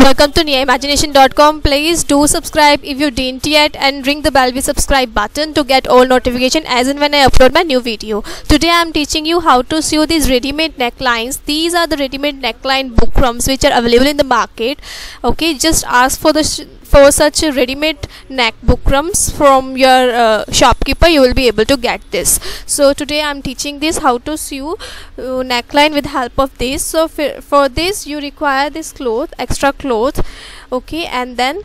Welcome to NiyaImagination.com. Please do subscribe if you didn't yet and ring the bell with subscribe button to get all notification as and when I upload my new video. Today I am teaching you how to sew these ready-made necklines. These are the ready-made neckline buckroms which are available in the market. Okay, just ask for such ready-made neck buckroms from your shopkeeper. You will be able to get this. So today I am teaching this how to sew neckline with help of this. So for this you require this cloth, extra cloth. Okay, and then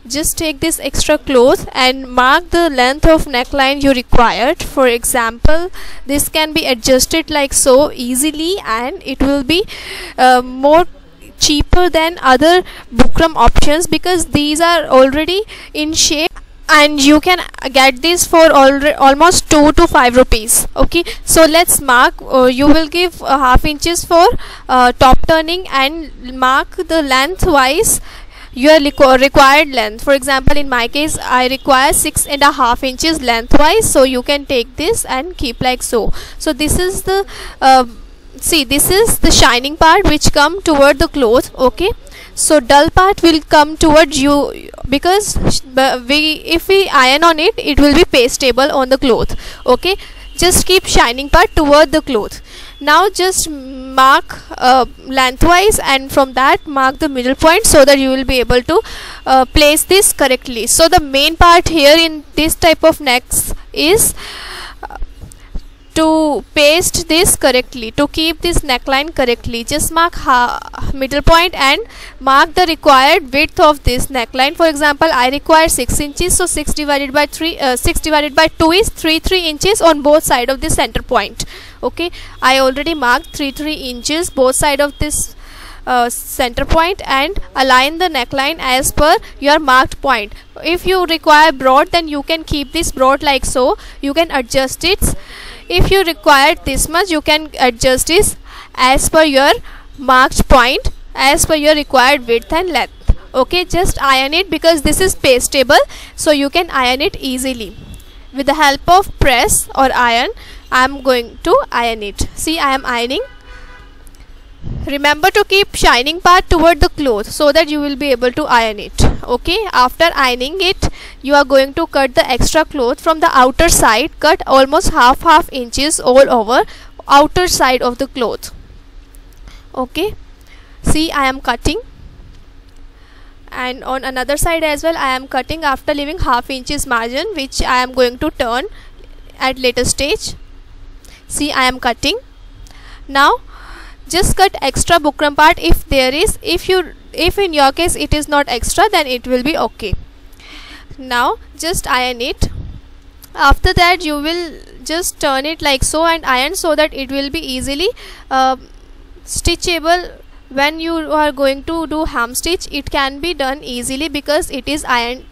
just take this extra cloth and mark the length of neckline you required. For example, this can be adjusted like so easily, and it will be more cheaper than other buckram options because these are already in shape and you can get this for almost 2 to 5 rupees. Okay, so let's mark. You will give half inches for top turning and mark the lengthwise your required length. For example, in my case I require 6.5 inches lengthwise, so you can take this and keep like so. So this is the see, this is the shining part which come toward the cloth. Okay, so dull part will come towards you because if we iron on it, it will be pastable on the cloth. Okay, just keep shining part toward the cloth. Now just mark lengthwise, and from that mark the middle point so that you will be able to place this correctly. So the main part here in this type of necks is to paste this correctly, to keep this neckline correctly. Just mark middle point and mark the required width of this neckline. For example, I require 6 inches, so 6 divided by 2 is 3 inches on both sides of the center point. Okay, I already marked 3 inches both sides of this center point, and align the neckline as per your marked point. If you require broad, then you can keep this broad like so. You can adjust it. If you require this much, you can adjust this as per your marked point, as per your required width and length. Okay, just iron it because this is pastable, so you can iron it easily. With the help of press or iron, I am going to iron it. See, I am ironing. Remember to keep shining part toward the cloth so that you will be able to iron it. Okay, after ironing it, you are going to cut the extra cloth from the outer side. Cut almost half inches all over outer side of the cloth. Okay, see, I am cutting, and on another side as well I am cutting after leaving half inches margin, which I am going to turn at later stage. See, I am cutting. Now just cut extra buckram part if there is. If in your case it is not extra, then it will be okay. Now just iron it. After that you will just turn it like so and iron so that it will be easily stitchable. When you are going to do hem stitch, it can be done easily because it is ironed.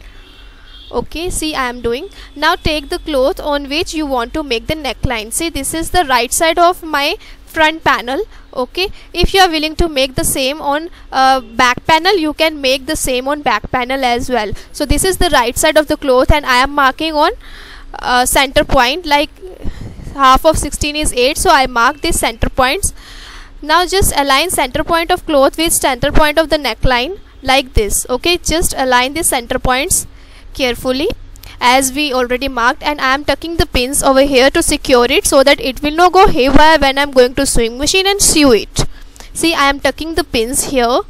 Okay, see, I am doing. Now take the cloth on which you want to make the neckline. See, this is the right side of my front panel. Okay, if you are willing to make the same on back panel, you can make the same on back panel as well. So this is the right side of the cloth, and I am marking on center point, like half of 16 is 8, so I mark these center points. Now just align center point of cloth with center point of the neckline like this. Okay, just align the center points carefully as we already marked, and I am tucking the pins over here to secure it so that it will not go haywire when I am going to sewing machine and sew it. See, I am tucking the pins here.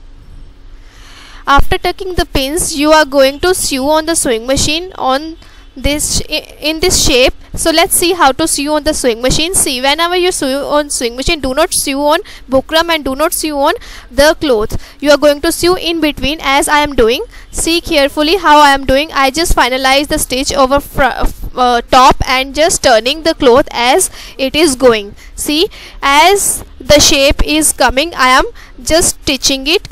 After tucking the pins, you are going to sew on the sewing machine on this in this shape. So let's see how to sew on the sewing machine. See, whenever you sew on sewing machine, do not sew on buckram and do not sew on the cloth. You are going to sew in between as I am doing. See carefully how I am doing. I just finalize the stitch over top and just turning the cloth as it is going. See, as the shape is coming, I am just stitching it.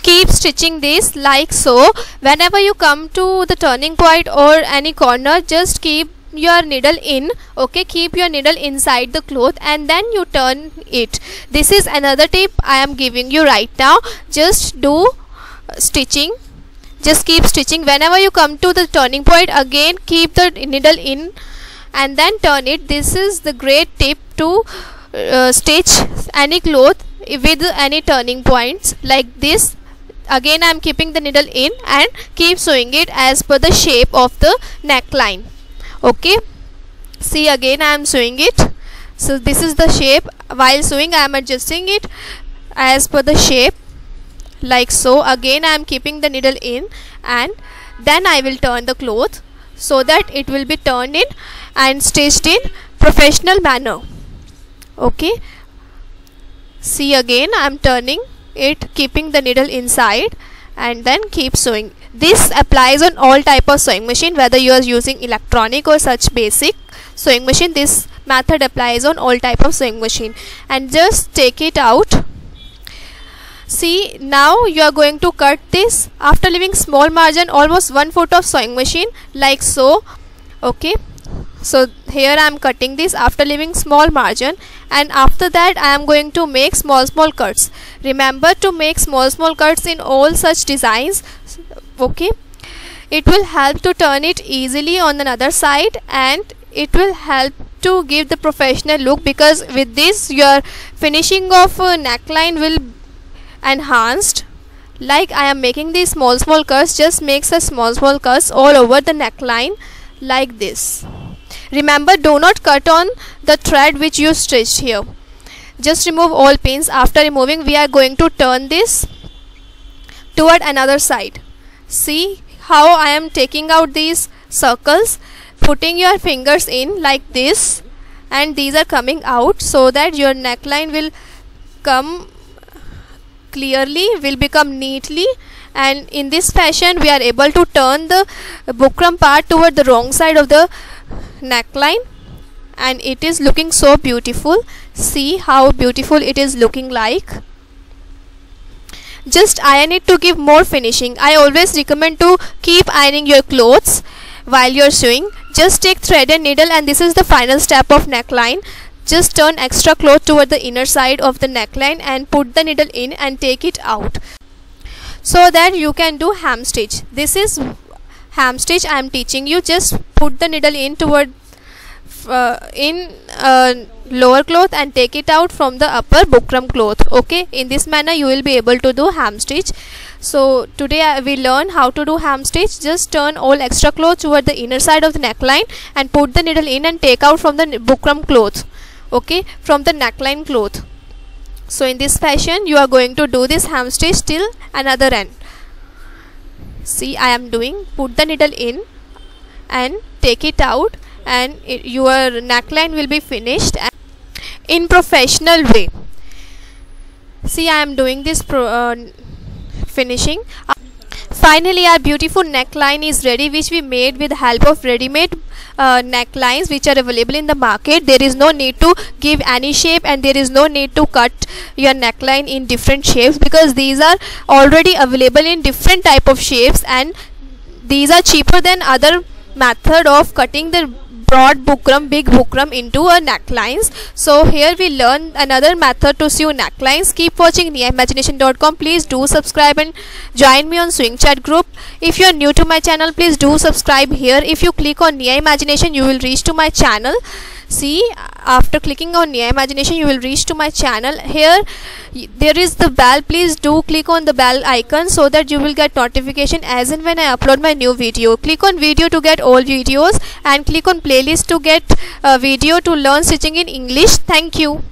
Keep stitching this like so. Whenever you come to the turning point or any corner, just keep your needle in. Okay, keep your needle inside the cloth and then you turn it. This is another tip I am giving you right now. Just do stitching. Just keep stitching. Whenever you come to the turning point, again keep the needle in and then turn it. This is the great tip to stitch any cloth with any turning points like this. again I am keeping the needle in and keep sewing it as per the shape of the neckline. Okay, see, again I am sewing it. So this is the shape. While sewing I am adjusting it as per the shape, like so. Again I am keeping the needle in and then I will turn the cloth so that it will be turned in and stitched in professional manner. Okay, see, again I am turning it, keeping the needle inside and then keep sewing. This applies on all type of sewing machine, whether you are using electronic or such basic sewing machine. This method applies on all type of sewing machine. And just take it out. See, now you are going to cut this after leaving small margin almost 1 foot of sewing machine, like so. Okay, so here I am cutting this after leaving small margin, and after that I am going to make small cuts. Remember to make small cuts in all such designs. Okay, it will help to turn it easily on another side, and it will help to give the professional look, because with this your finishing of neckline will enhanced. Like I am making these small cuts, just make such small cuts all over the neckline like this. Remember, do not cut on the thread which you stitched here. Just remove all pins. After removing, we are going to turn this toward another side. See how I am taking out these circles, putting your fingers in like this, and these are coming out, so that your neckline will come clearly, will become neatly. And in this fashion we are able to turn the bukram part toward the wrong side of the neckline, and it is looking so beautiful. See how beautiful it is looking like. Just iron it to give more finishing. I always recommend to keep ironing your clothes while you're sewing. Just take thread and needle, and this is the final step of neckline. Just turn extra cloth toward the inner side of the neckline and put the needle in and take it out, so that you can do hem stitch. This is hem stitch I am teaching you. Just put the needle in toward lower cloth and take it out from the upper bukram cloth. Okay, in this manner you will be able to do hem stitch. So today we learn how to do hem stitch. Just turn all extra cloth toward the inner side of the neckline and put the needle in and take out from the bukram cloth. Okay, from the neckline cloth. So in this fashion you are going to do this hem stitch till another end. See, I am doing, put the needle in and take it out, and your neckline will be finished in professional way. See, I am doing this finishing. Finally our beautiful neckline is ready, which we made with the help of ready-made necklines which are available in the market. There is no need to give any shape, and there is no need to cut your neckline in different shapes, because these are already available in different type of shapes, and these are cheaper than other method of cutting the broad bukram, big bukram into a necklines. So here we learn another method to sew necklines. Keep watching niaimagination.com. Please do subscribe and join me on Sewing Chat group. If you are new to my channel, please do subscribe here. If you click on Nia Imagination, you will reach to my channel. See, after clicking on Nia Imagination, you will reach to my channel. Here there is the bell. Please do click on the bell icon so that you will get notification as and when I upload my new video. Click on video to get all videos, and click on playlist to get a video to learn stitching in English. Thank you.